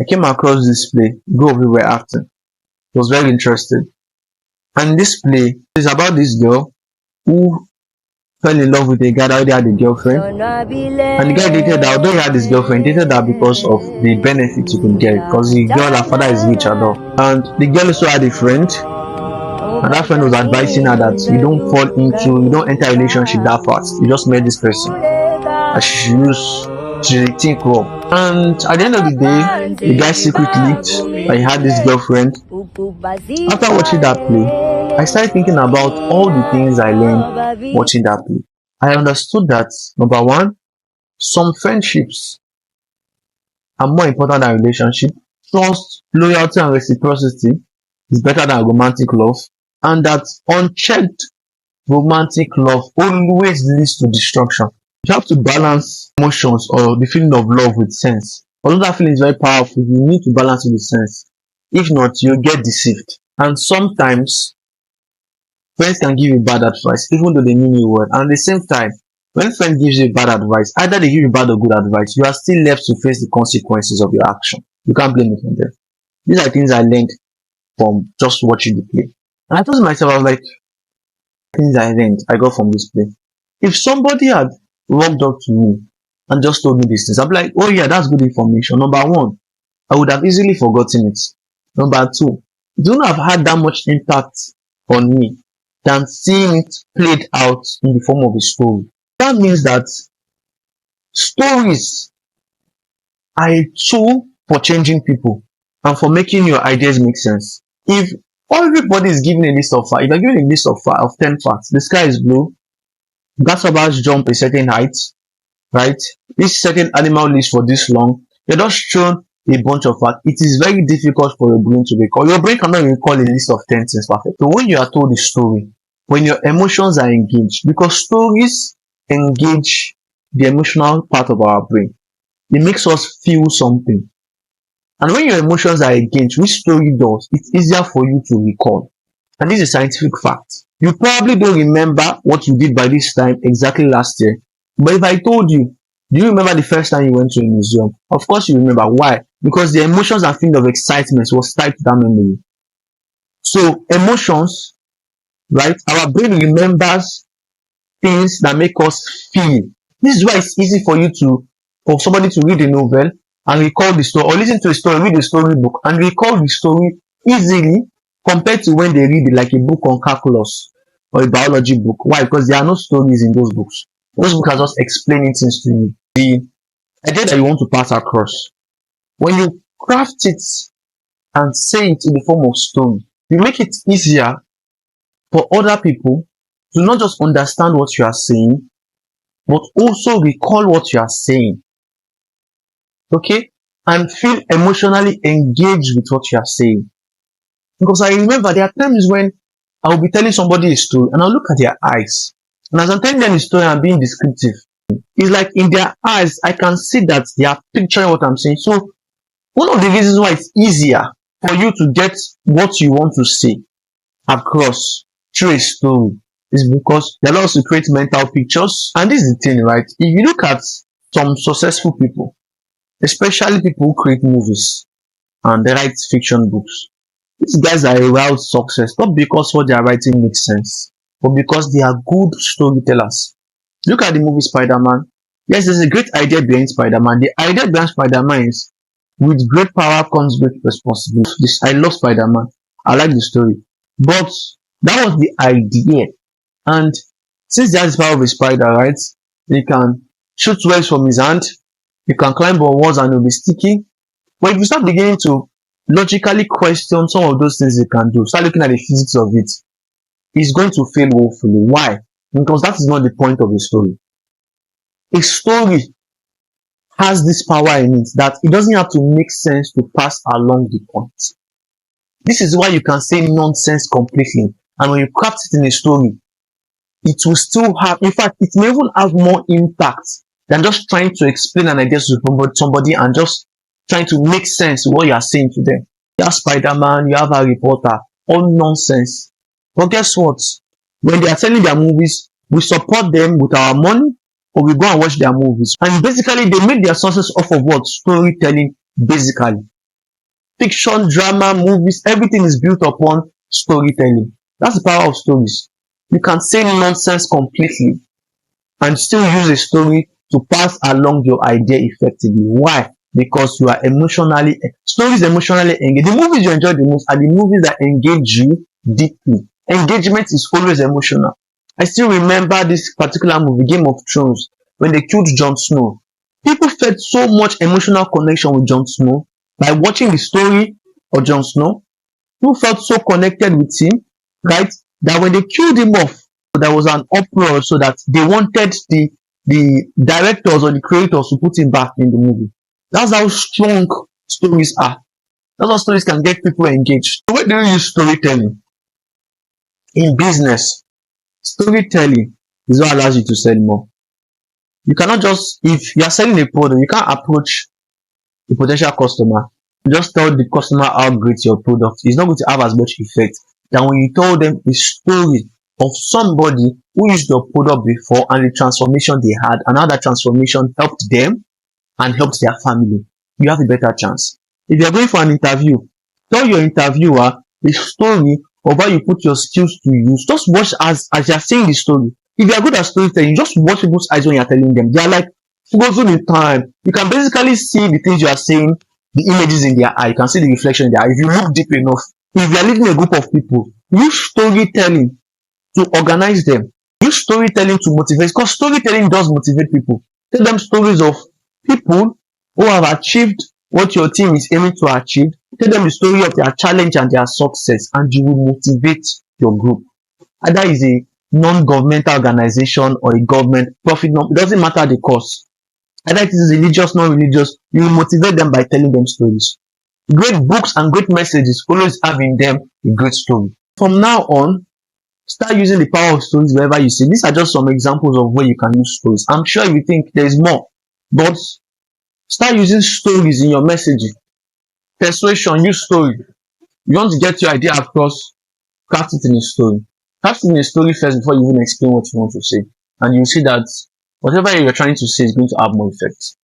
came across this play, Go We Were Acting. It was very interesting. And this play is about this girl who fell in love with a guy that already had a girlfriend. And the guy dated her, although he had his girlfriend, dated her because of the benefits you could get. Because the girl, her father is rich and all. And the girl also had a friend. And that friend was advising her that you don't enter a relationship that fast. You just met this person. And she should think well. And at the end of the day, the guy secret leaked that he had this girlfriend. After watching that play, I started thinking about all the things I learned watching that play. I understood that, number one, some friendships are more important than relationship. Trust, loyalty, and reciprocity is better than romantic love. And that unchecked romantic love always leads to destruction. You have to balance emotions or the feeling of love with sense. Although that feeling is very powerful, you need to balance it with sense. If not, you'll get deceived. And sometimes, friends can give you bad advice, even though they mean you well. And at the same time, when friend gives you bad advice, either they give you bad or good advice, you are still left to face the consequences of your action. You can't blame it on them. These are things I learned from just watching the play. And I told myself, I was like, things I learned, I got from this play. If somebody had walked up to me and just told me these things, I'd be like, oh yeah, that's good information. Number one, I would have easily forgotten it. Number two, it wouldn't have had that much impact on me than seeing it played out in the form of a story. That means that stories are a tool for changing people and for making your ideas make sense. If everybody is given a list of facts, if you're given a list of 10 facts, the sky is blue, grasshoppers jump a certain height, right? This certain animal lives for this long, you're just shown a bunch of facts. It is very difficult for your brain to recall. Your brain cannot recall a list of 10 things perfect. So when you are told a story, when your emotions are engaged, because stories engage the emotional part of our brain, it makes us feel something. And when your emotions are engaged, which story does, it's easier for you to recall. And this is a scientific fact. You probably don't remember what you did by this time exactly last year. But if I told you, do you remember the first time you went to a museum? Of course you remember. Why? Because the emotions and feeling of excitement was tied to that memory. So emotions, right? Our brain remembers things that make us feel. This is why it's easy for somebody to read a novel and recall the story, or listen to a story, read a storybook, and recall the story easily compared to when they read it like a book on calculus or a biology book. Why? Because there are no stories in those books. Those books are just explaining things to you. The idea that you want to pass across, when you craft it and say it in the form of story, you make it easier for other people to not just understand what you are saying, but also recall what you are saying. Okay? And feel emotionally engaged with what you are saying. Because I remember there are times when I will be telling somebody a story and I'll look at their eyes. And as I'm telling them a story, I'm being descriptive. It's like in their eyes, I can see that they are picturing what I'm saying. So one of the reasons why it's easier for you to get what you want to say across through a story is because they allow us to create mental pictures. And this is the thing, right? If you look at some successful people, especially people who create movies and they write fiction books, these guys are a wild success, not because what they are writing makes sense, but because they are good storytellers. Look at the movie Spider-Man. Yes, there's a great idea behind Spider-Man. The idea behind Spider-Man is, with great power comes great responsibility. I love Spider-Man. I like the story. But that was the idea. And since he has the power of a spider, right? He can shoot webs from his hand. He can climb on walls and he'll be sticky. But if you start beginning to logically question some of those things he can do, start looking at the physics of it, he's going to fail woefully. Why? Because that is not the point of a story. A story has this power in it that it doesn't have to make sense to pass along the point. This is why you can say nonsense completely. And when you craft it in a story, it will still have, in fact, it may even have more impact than just trying to explain an idea to somebody and just trying to make sense of what you are saying to them. You have Spider-Man, you have Harry Potter, all nonsense. But guess what? When they are selling their movies, we support them with our money, or we go and watch their movies. And basically, they make their sources off of what? Storytelling, basically. fiction, drama, movies, everything is built upon storytelling. That's the power of stories. You can say nonsense completely and still use a story to pass along your idea effectively. Why? Because you are emotionally, stories emotionally engaged. The movies you enjoy the most are the movies that engage you deeply. Engagement is always emotional. I still remember this particular movie, Game of Thrones, when they killed Jon Snow. People felt so much emotional connection with Jon Snow by watching the story of Jon Snow. People felt so connected with him, right? That when they killed him off, there was an uproar so that they wanted the directors or the creators to put him back in the movie. That's how strong stories are. That's how stories can get people engaged. So where do you use storytelling? In business, storytelling is what allows you to sell more. You cannot just, if you are selling a product, you can't approach the potential customer. Just tell the customer how great your product is. It's not going to have as much effect than when you tell them a story of somebody who used your product before and the transformation they had and how that transformation helped them and helped their family. You have a better chance. If you are going for an interview, tell your interviewer a story of how you put your skills to use. Just watch as you are saying the story. If you are good at storytelling, just watch people's eyes when you are telling them. They are like frozen in time. You can basically see the things you are saying, the images in their eye. You can see the reflection in their eye. If you look deep enough, if you are leading a group of people, use storytelling to organize them. Use storytelling to motivate, because storytelling does motivate people. Tell them stories of people who have achieved what your team is aiming to achieve. Tell them the story of their challenge and their success, and you will motivate your group. Either is a non-governmental organization or a government profit, it doesn't matter the cause. Either it is religious, non-religious, you will motivate them by telling them stories. Great books and great messages always have in them a great story. From now on, start using the power of stories wherever you see. These are just some examples of where you can use stories. I'm sure you think there is more, but start using stories in your messaging. Persuasion, use story. You want to get your idea across, craft it in a story. Craft it in a story first before you even explain what you want to say. And you'll see that whatever you're trying to say is going to have more effect.